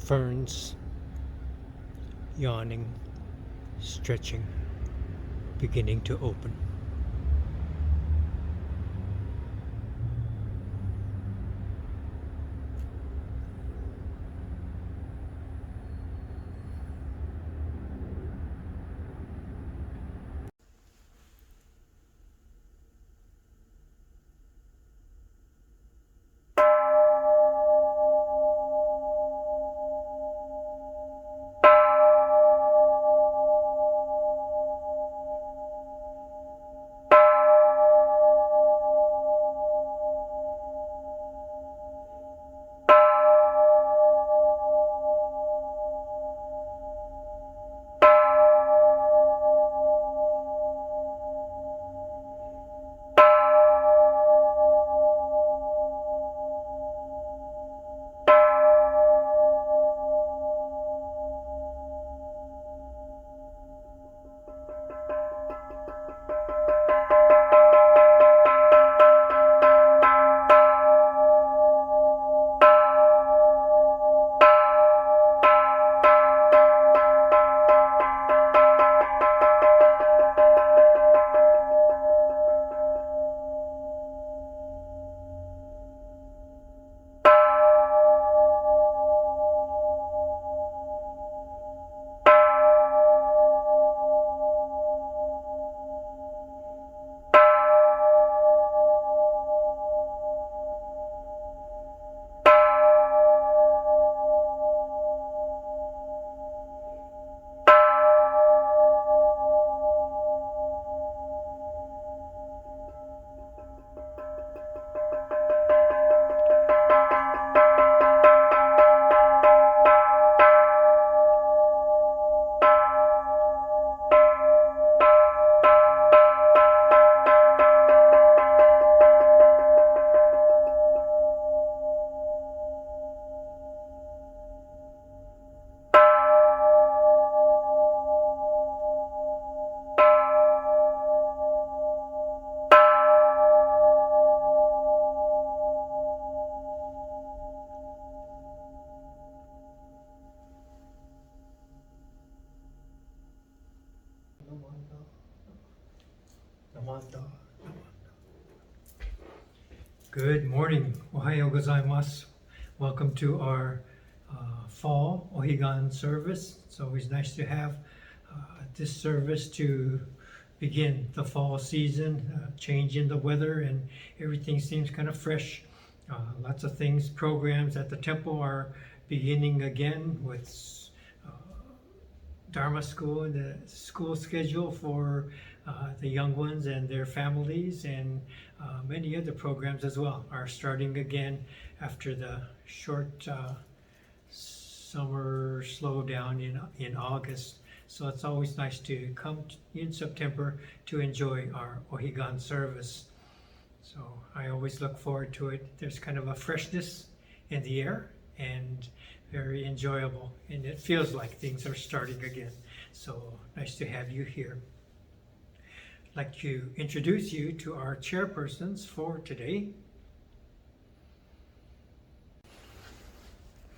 ferns, yawning, stretching, beginning to open. Good morning. Ohayo gozaimasu. Welcome to our fall Ohigan service. It's always nice to have this service to begin the fall season, change in the weather, and everything seems kind of fresh. Lots of things, programs at the temple are beginning again with Dharma school and the school schedule for the young ones and their families, and many other programs as well are starting again after the short summer slowdown in August. So it's always nice to come in September to enjoy our Ohigan service. So I always look forward to it. There's kind of a freshness in the air and very enjoyable, and it feels like things are starting again. So nice to have you here. I'd like to introduce you to our chairpersons for today.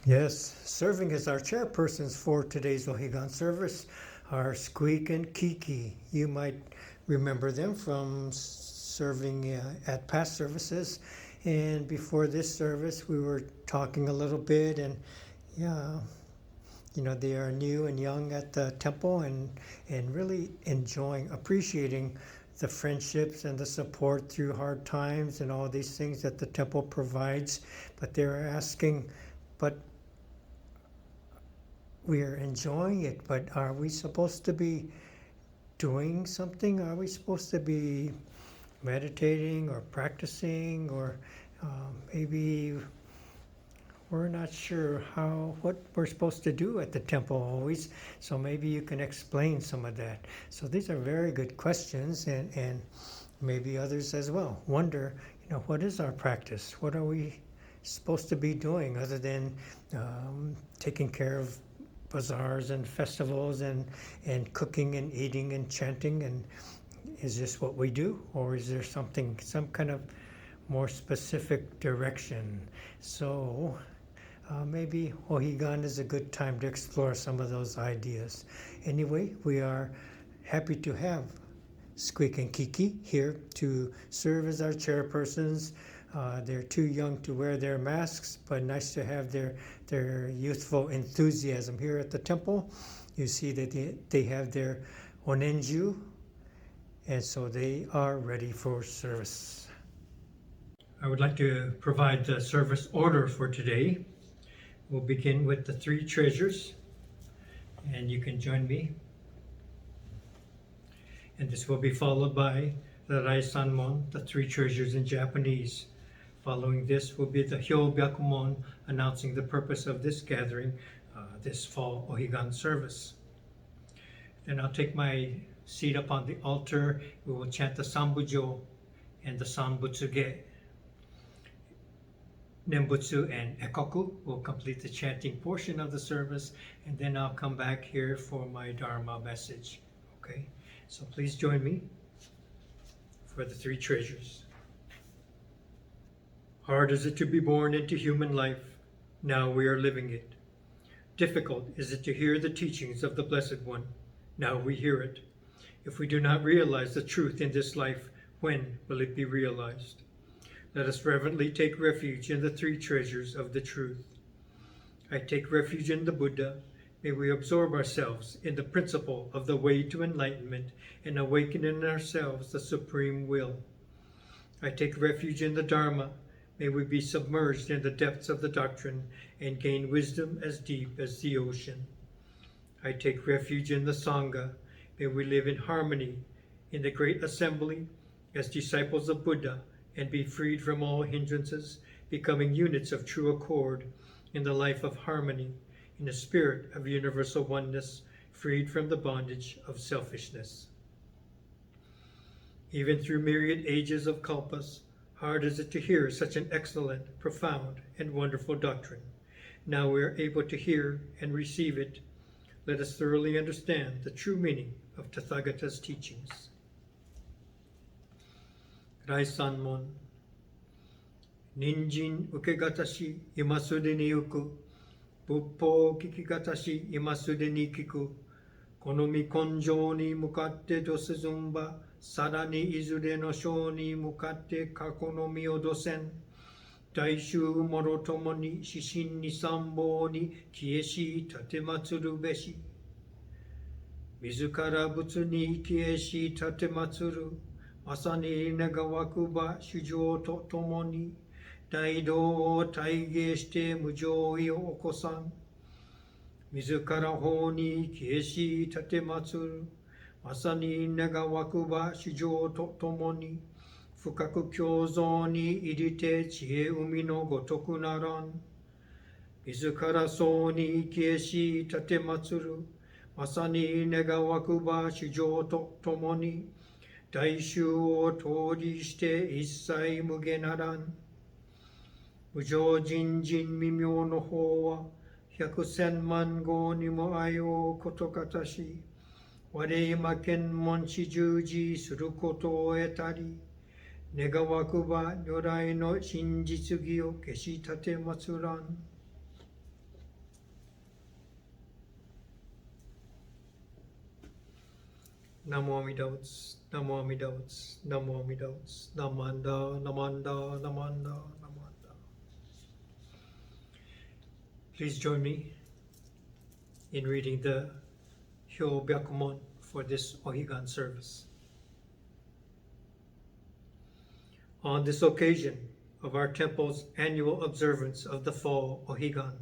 Yes, serving as our chairpersons for today's Ohigan service are Squeek and Kiki. You might remember them from serving at past services. And before this service, we were talking a little bit, and yeah, you know, they are new and young at the temple and really enjoying, appreciating the friendships and the support through hard times and all these things that the temple provides. But they're asking, but we are enjoying it, but are we supposed to be doing something? Are we supposed to be meditating or practicing, or maybe we're not sure what we're supposed to do at the temple always, so maybe you can explain some of that. So these are very good questions, and maybe others as well wonder, you know, what is our practice? What are we supposed to be doing other than taking care of bazaars and festivals and cooking and eating and chanting? And is this what we do, or is there some kind of more specific direction? So maybe Ohigan is a good time to explore some of those ideas. Anyway, we are happy to have Squeek and Kiki here to serve as our chairpersons. They're too young to wear their masks, but nice to have their youthful enthusiasm here at the temple. You see that they have their onenju, and so they are ready for service. I would like to provide the service order for today. We'll begin with the three treasures, and you can join me. And this will be followed by the Raisanmon, the three treasures in Japanese. Following this will be the Hyobyakumon, announcing the purpose of this gathering, this fall Ohigan service. Then I'll take my seat up on the altar. We will chant the Sanbutsuge and the Sanbutsuge. Nembutsu and Ekoku will complete the chanting portion of the service, and then I'll come back here for my Dharma message. Okay, so please join me for the three treasures. Hard is it to be born into human life. Now we are living it. Difficult is it to hear the teachings of the Blessed One. Now we hear it. If we do not realize the truth in this life, when will it be realized? Let us reverently take refuge in the three treasures of the truth. I take refuge in the Buddha. May we absorb ourselves in the principle of the way to enlightenment and awaken in ourselves the supreme will. I take refuge in the Dharma. May we be submerged in the depths of the doctrine and gain wisdom as deep as the ocean. I take refuge in the Sangha. May we live in harmony in the great assembly as disciples of Buddha and be freed from all hindrances, becoming units of true accord in the life of harmony, in the spirit of universal oneness, freed from the bondage of selfishness. Even through myriad ages of kalpas, hard is it to hear such an excellent, profound, and wonderful doctrine. Now we are able to hear and receive it. Let us thoroughly understand the true meaning of Tathagata's teachings. Raisanmon. Ninjin ukegatashi imasude ni uku. Buppo kikigatashi imasude ni kiku. Konomi konjo ni mukatte dosezumba. Sarani izure no sho ni mukatte kakonomi o dosen. Daishu morotomo ni shishin ni sambo ni kieshi tatematsuru beshi. Mizukara butsu ni kieshi tatematsuru. Masani nagawakuba shujo to tomo ni. Daido o taige shite mujoi o okosan. Mizukara ho ni kieshi tatematsuru. Masani nagawakuba shujo to tomo ni. Fukaku kyōzō ni irite chie umi no gotoku naran. Mizukara so ni kieshi tatematsuru. Masani negawakuba shujo to tomo ni. Daishu o tori shite issai muge naran. Mujo jinjin mimyo no Howa. 100,000 man go ni mo ai o kotokatashi. Ware ima kenmon shijuji suru koto o etari. Negawakuba nyorai no shinjitsugi o keshitate matsuran. Namo Amida Butsu, Namo Amida Butsu, Namo Amida Butsu, Namanda, Namanda, Namanda, Namanda. Please join me in reading the Hyobyakumon for this Ohigan service. On this occasion of our temple's annual observance of the Fall Higan,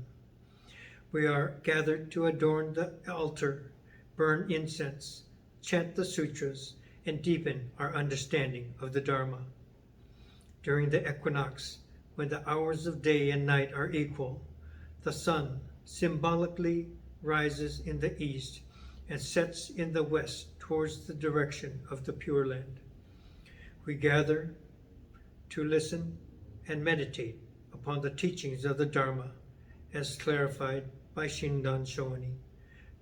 we are gathered to adorn the altar, burn incense, chant the sutras, and deepen our understanding of the Dharma. During the equinox, when the hours of day and night are equal, the sun symbolically rises in the east and sets in the west towards the direction of the Pure Land. We gather to listen and meditate upon the teachings of the Dharma as clarified by Shinran Shonin.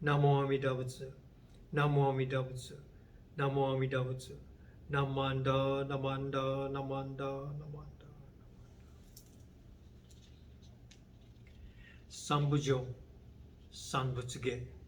Namo Amida Butsu, Namo Amida Butsu, Namo Amida Butsu, Namanda, Namanda, Namanda, Namanda. 三部上、三仏下。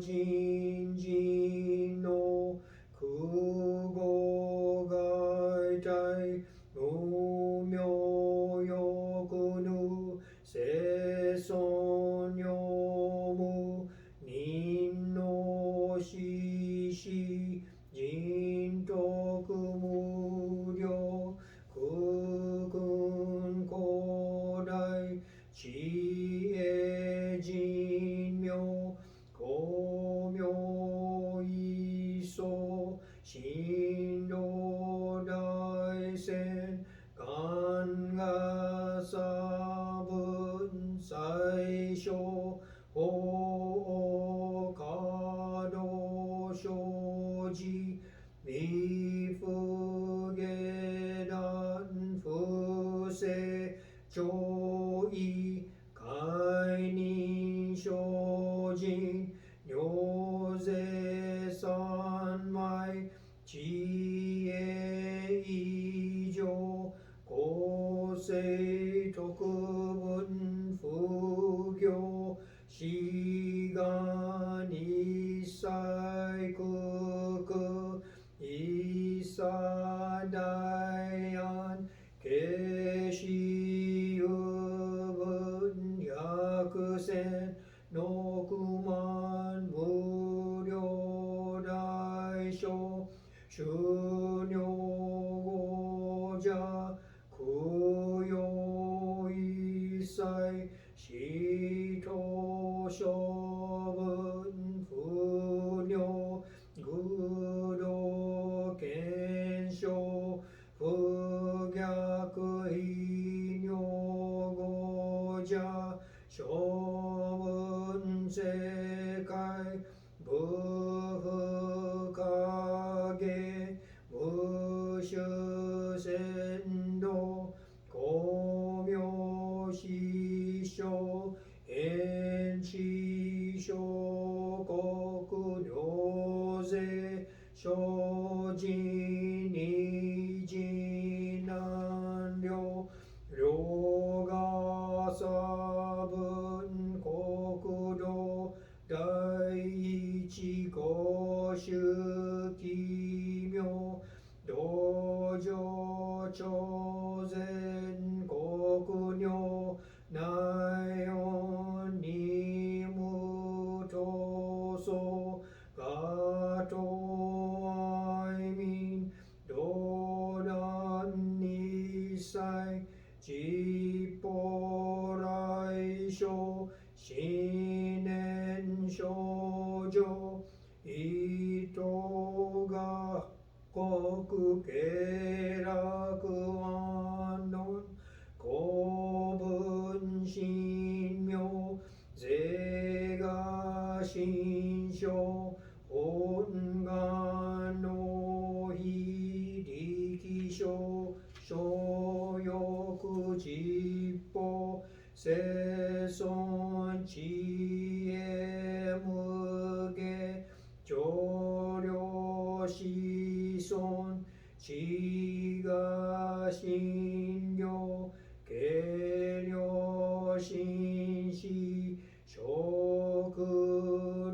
人人の空上位解任精進尿税三昧知恵以上公正特分不行志願一切空一切大安慶死有分百千六万無量大小修行後者供養一切死と処分不尿愚道検証不逆異尿後者処分世界不不影無修仙道光明師匠縁知小国尿税精進二次難量量が差分国土第一公衆奇妙道場朝鮮国尿内音二無闘争ガト愛民道断二切実法来生新年少女糸が国経楽安穏公文神妙税が心象本願の非力書所欲実法世尊知恵無下上領子孫知が信領計量心死食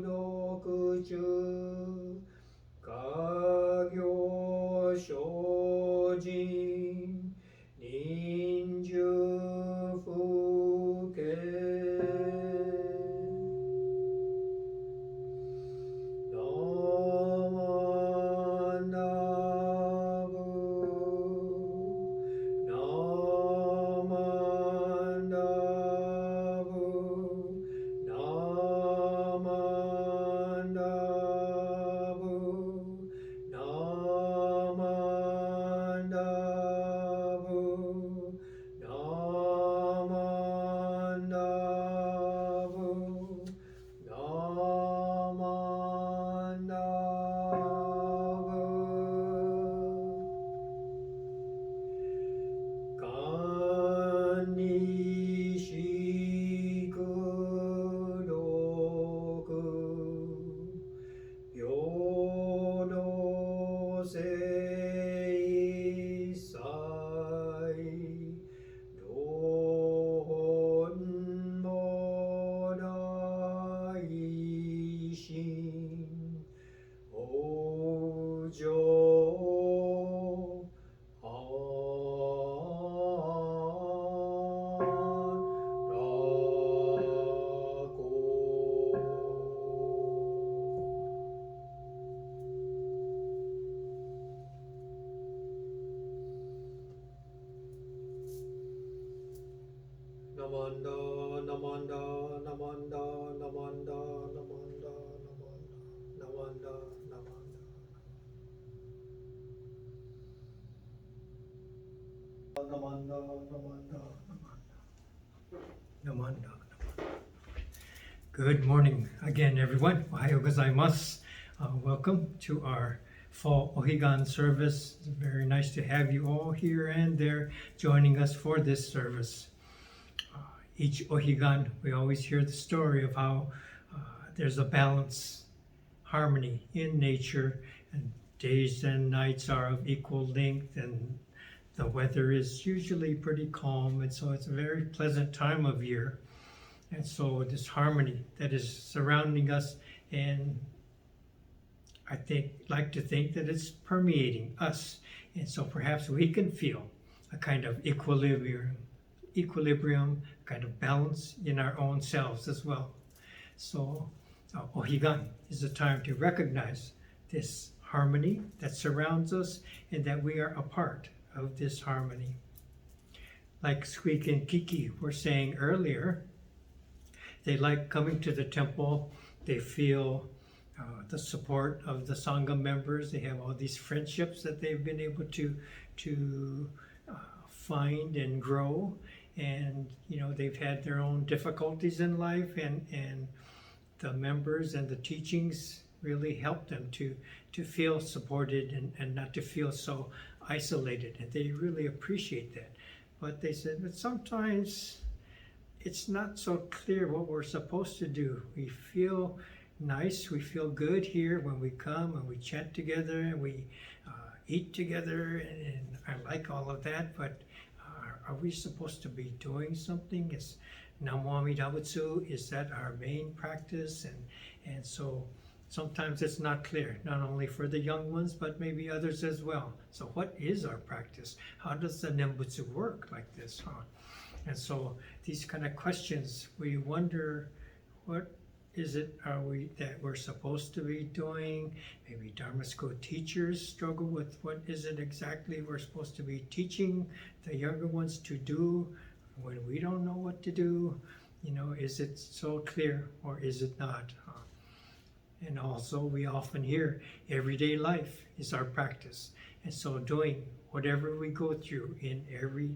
六中家業精進人寿不敬Good morning again, everyone. Ohayo gozaimasu. Welcome to our Fall Higan service. It's very nice to have you all here and there joining us for this service. each Ohigan, we always hear the story of how there's a balance, harmony in nature, and days and nights are of equal length, and the weather is usually pretty calm, and so it's a very pleasant time of year. And so this harmony that is surrounding us, and I like to think that it's permeating us. And so perhaps we can feel a kind of equilibrium, kind of balance in our own selves as well. So Ohigan is a time to recognize this harmony that surrounds us and that we are a part of this harmony. Like Squeek and Kiki were saying earlier, they like coming to the temple. They feel the support of the Sangha members. They have all these friendships that they've been able to find and grow. And, they've had their own difficulties in life, and the members and the teachings really help them to feel supported and not to feel so isolated. And they really appreciate that. But they said that sometimes it's not so clear what we're supposed to do. We feel nice, we feel good here when we come and we chant together and we eat together, and I like all of that, but are we supposed to be doing something? Is Nembutsu, is that our main practice? And so sometimes it's not clear, not only for the young ones, but maybe others as well. So what is our practice? How does the Nembutsu work like this? And so these kind of questions, we wonder, what is it that we're supposed to be doing? Maybe Dharma school teachers struggle with what is it exactly we're supposed to be teaching the younger ones to do when we don't know what to do. Is it so clear or is it not? And also we often hear everyday life is our practice. And so doing whatever we go through in every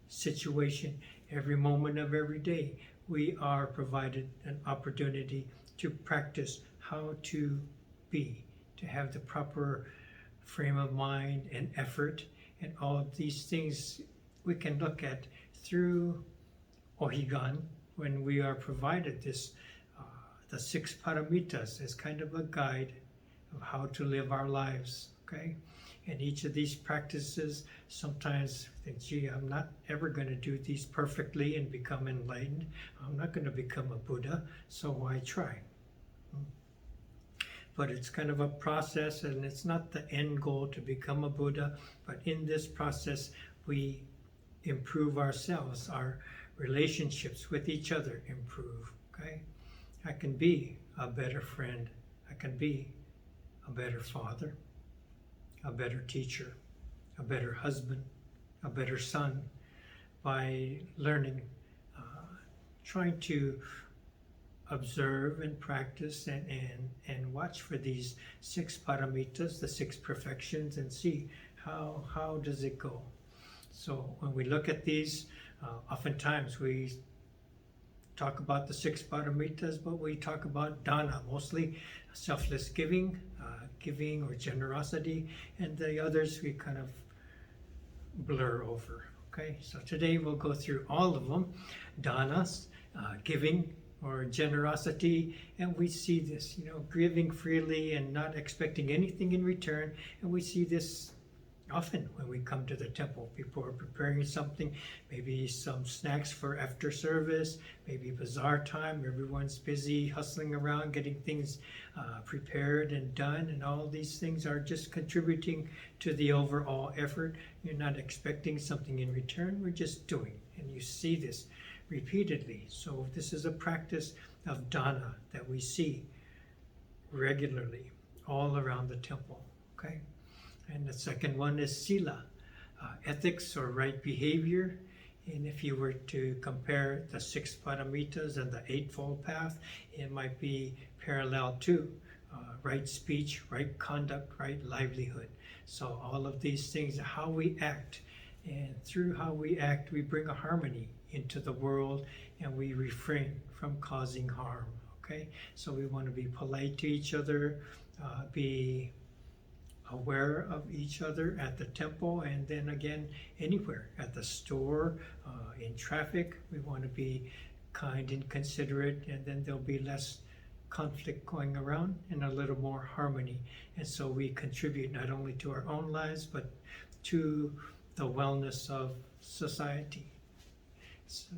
situation, every moment of every day, we are provided an opportunity to practice how to be, to have the proper frame of mind and effort, and all of these things we can look at through Ohigan when we are provided this, the 6 Paramitas as kind of a guide of how to live our lives, okay? And each of these practices, sometimes I think, gee, I'm not ever going to do these perfectly and become enlightened. I'm not going to become a Buddha, so why try? But it's kind of a process, and it's not the end goal to become a Buddha, but in this process, we improve ourselves, our relationships with each other improve, okay? I can be a better friend. I can be a better father, a better teacher, a better husband, a better son, by learning, trying to observe and practice and watch for these 6 paramitas, the 6 perfections, and see how does it go. So when we look at these, oftentimes we talk about the 6 paramitas, but we talk about dana, mostly selfless giving, giving or generosity, and the others we kind of blur over. Okay, so today we'll go through all of them. Danas, giving or generosity, and we see this, giving freely and not expecting anything in return, and we see this often when we come to the temple. People are preparing something, maybe some snacks for after service, maybe bazaar time, everyone's busy hustling around getting things prepared and done, and all these things are just contributing to the overall effort. You're not expecting something in return, we're just doing, and you see this repeatedly. So this is a practice of dana that we see regularly all around the temple, okay? And the second one is Sila, ethics or right behavior. And if you were to compare the 6 paramitas and the Eightfold Path, it might be parallel to right speech, right conduct, right livelihood. So all of these things, how we act, and through how we act, we bring a harmony into the world, and we refrain from causing harm, okay? So we want to be polite to each other, be aware of each other at the temple, and then again anywhere, at the store, in traffic. We want to be kind and considerate, and then there'll be less conflict going around and a little more harmony. And so we contribute not only to our own lives, but to the wellness of society. So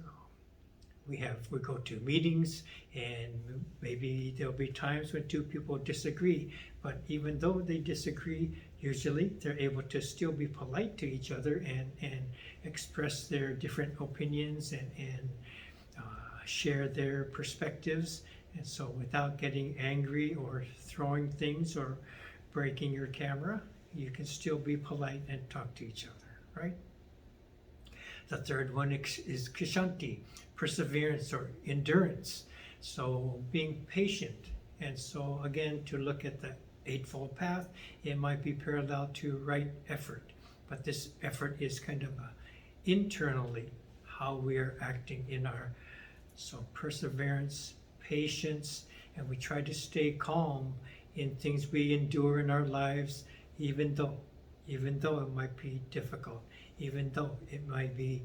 we go to meetings, and maybe there'll be times when two people disagree, but even though they disagree, usually they're able to still be polite to each other and express their different opinions and share their perspectives. And so without getting angry or throwing things or breaking your camera, you can still be polite and talk to each other, right? The third one is kshanti, perseverance or endurance. So being patient. And so again, to look at the Eightfold Path, it might be parallel to right effort. But this effort is kind of internally how we are acting in our, so perseverance, patience, and we try to stay calm in things we endure in our lives, even though it might be difficult, even though it might be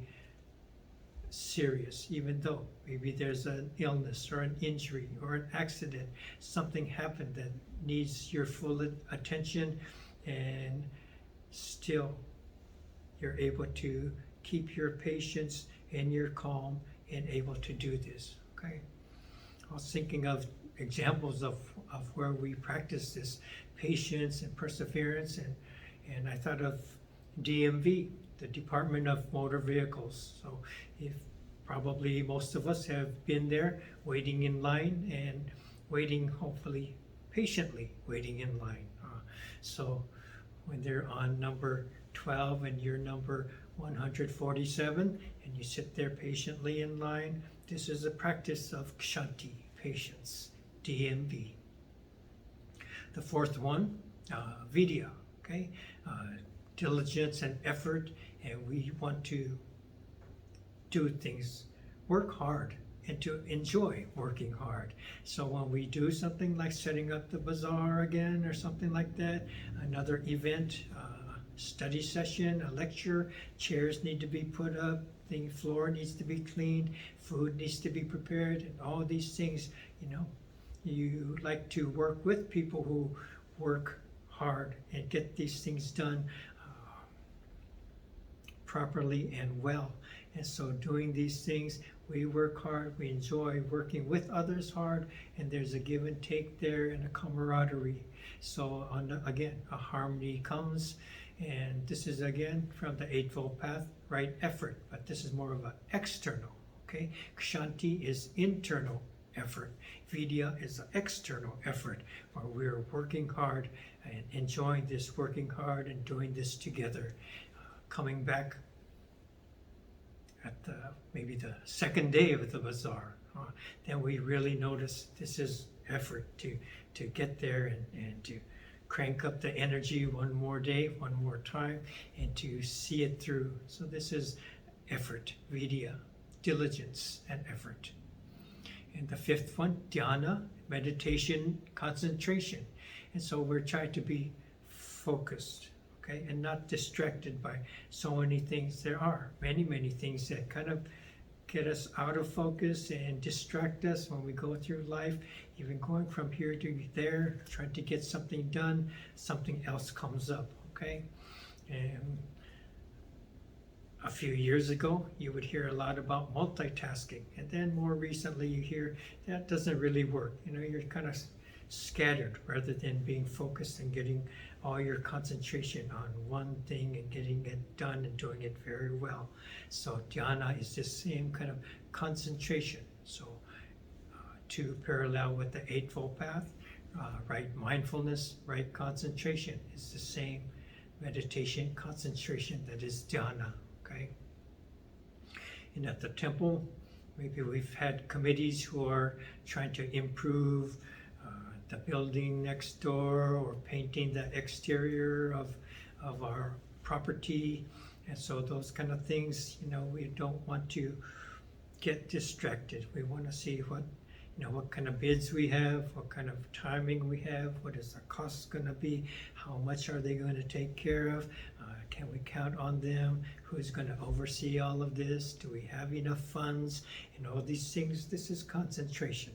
serious, even though maybe there's an illness or an injury or an accident, something happened that needs your full attention, and still you're able to keep your patience and your calm and able to do this, okay? I was thinking of examples of where we practice this patience and perseverance, and I thought of DMV, the Department of Motor Vehicles. So if probably most of us have been there waiting in line and waiting, hopefully patiently waiting in line. So when they're on number 12 and you're number 147 and you sit there patiently in line, this is a practice of kshanti, patience, DMV. The fourth one, vidya, okay? Diligence and effort, and we want to do things, work hard, and to enjoy working hard. So when we do something like setting up the bazaar again or something like that, another event, study session, a lecture, chairs need to be put up, the floor needs to be cleaned, food needs to be prepared, and all these things, you like to work with people who work hard and get these things done properly and well. And so doing these things, we work hard, we enjoy working with others hard, and there's a give and take there and a camaraderie. So again, a harmony comes, and this is again from the Eightfold Path, right effort, but this is more of an external, okay? Kshanti is internal effort. Vidya is an external effort where we're working hard and enjoying this working hard and doing this together. Coming back at maybe the second day of the bazaar, then we really notice this is effort to get there and to crank up the energy one more day, one more time, and to see it through. So this is effort, vidya, diligence and effort. And the fifth one, dhyana, meditation, concentration. And so we're trying to be focused, okay, and not distracted by so many things. There are many, many things that kind of get us out of focus and distract us when we go through life. Even going from here to there, trying to get something done, something else comes up, okay? And a few years ago, you would hear a lot about multitasking, and then more recently you hear that doesn't really work. You're kind of scattered rather than being focused and getting all your concentration on one thing and getting it done and doing it very well. So dhyana is the same kind of concentration. So to parallel with the Eightfold Path, right mindfulness, right concentration is the same meditation concentration that is dhyana. Okay. And at the temple, maybe we've had committees who are trying to improve the building next door or painting the exterior of our property. And so those kind of things, we don't want to get distracted. We want to see what You know, what kind of bids we have, what kind of timing we have, what is the cost going to be, how much are they going to take care of, can we count on them, who's going to oversee all of this, do we have enough funds, and all these things. This is concentration.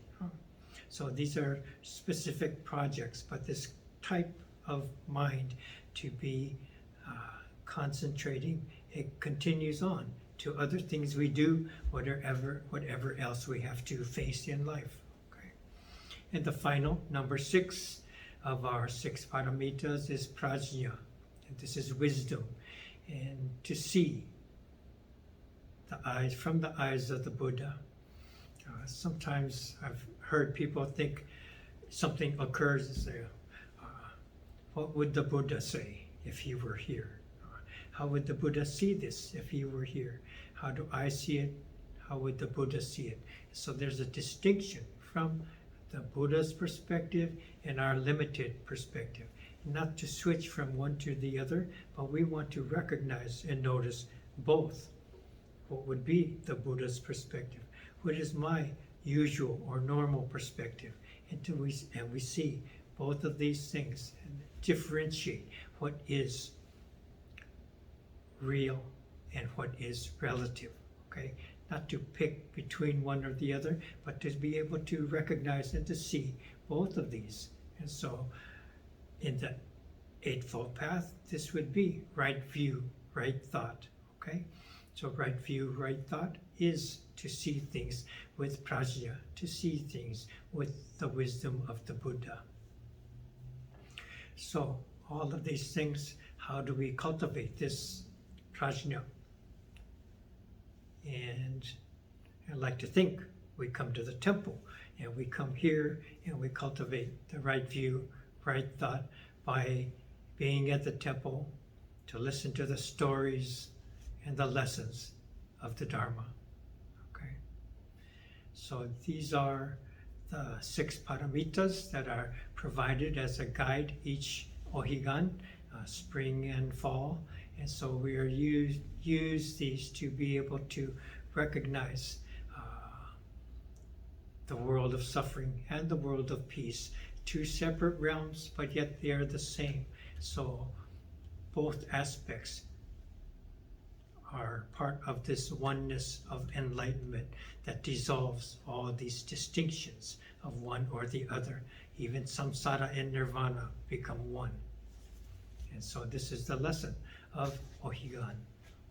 So these are specific projects, but this type of mind to be concentrating, it continues on to other things we do, whatever else we have to face in life. Okay. And the final, number 6 of our 6 paramitas is Prajna. And this is wisdom, and to see the eyes from the eyes of the Buddha. Sometimes I've heard people think something occurs and say, what would the Buddha say if he were here? How would the Buddha see this if he were here? How do I see it? How would the Buddha see it? So there's a distinction from the Buddha's perspective and our limited perspective. Not to switch from one to the other, but we want to recognize and notice both. What would be the Buddha's perspective? What is my usual or normal perspective? And we see both of these things and differentiate what is real and what is relative. Okay, not to pick between one or the other, but to be able to recognize and to see both of these. And so in the Eightfold Path, this would be right view, right thought. Okay, so right view, right thought is to see things with prajna, to see things with the wisdom of the Buddha. So all of these things, how do we cultivate this prajna? And I like to think we come to the temple and we come here and we cultivate the right view, right thought by being at the temple to listen to the stories and the lessons of the Dharma. Okay, so these are the 6 paramitas that are provided as a guide each Ohigan, spring and fall. And so we are use these to be able to recognize the world of suffering and the world of peace, 2 separate realms, but yet they are the same. So both aspects are part of this oneness of enlightenment that dissolves all these distinctions of one or the other. Even samsara and nirvana become one. And so this is the lesson of Ohigan.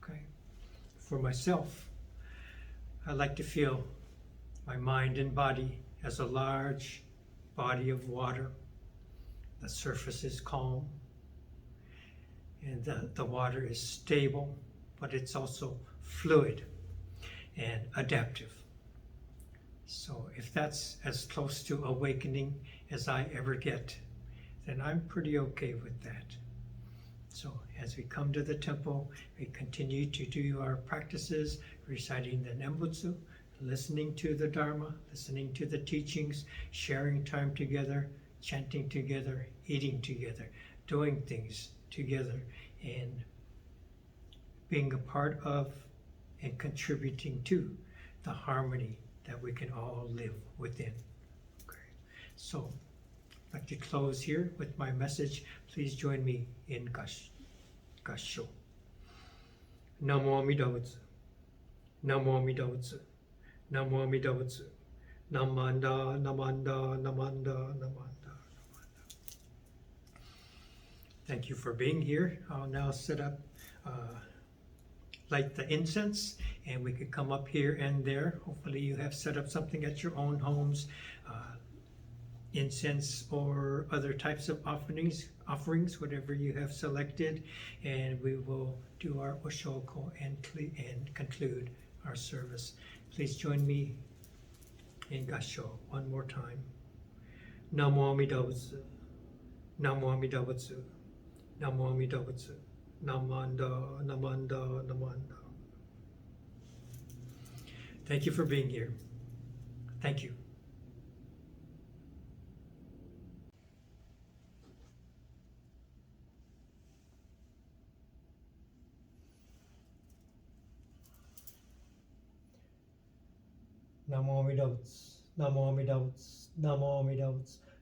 Okay. For myself, I like to feel my mind and body as a large body of water. The surface is calm, and the water is stable, but it's also fluid and adaptive. So if that's as close to awakening as I ever get, then I'm pretty okay with that. So as we come to the temple, we continue to do our practices, reciting the Nembutsu, listening to the Dharma, listening to the teachings, sharing time together, chanting together, eating together, doing things together, and being a part of and contributing to the harmony that we can all live within. Okay. So I'd like to close here with my message. Please join me in Gassho. Namo Amida Butsu. Namo Amida Butsu. Namo Amida Butsu. Namanda, Namanda, Namanda, Namanda. Thank you for being here. I'll now set up, light the incense, and we could come up here and there. Hopefully you have set up something at your own homes, incense or other types of offerings, whatever you have selected, and we will do our Oshoko and conclude our service. Please join me in Gassho one more time. Namo Amida Butsu. Namo Amida Butsu. Namo Amida Butsu. Namanda, Namanda, Namanda. Thank you for being here. Thank you. Namo Amida Butsu. Namo Amida, Namo Amida,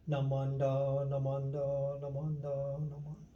Namanda, Namanda, Namanda, Namanda.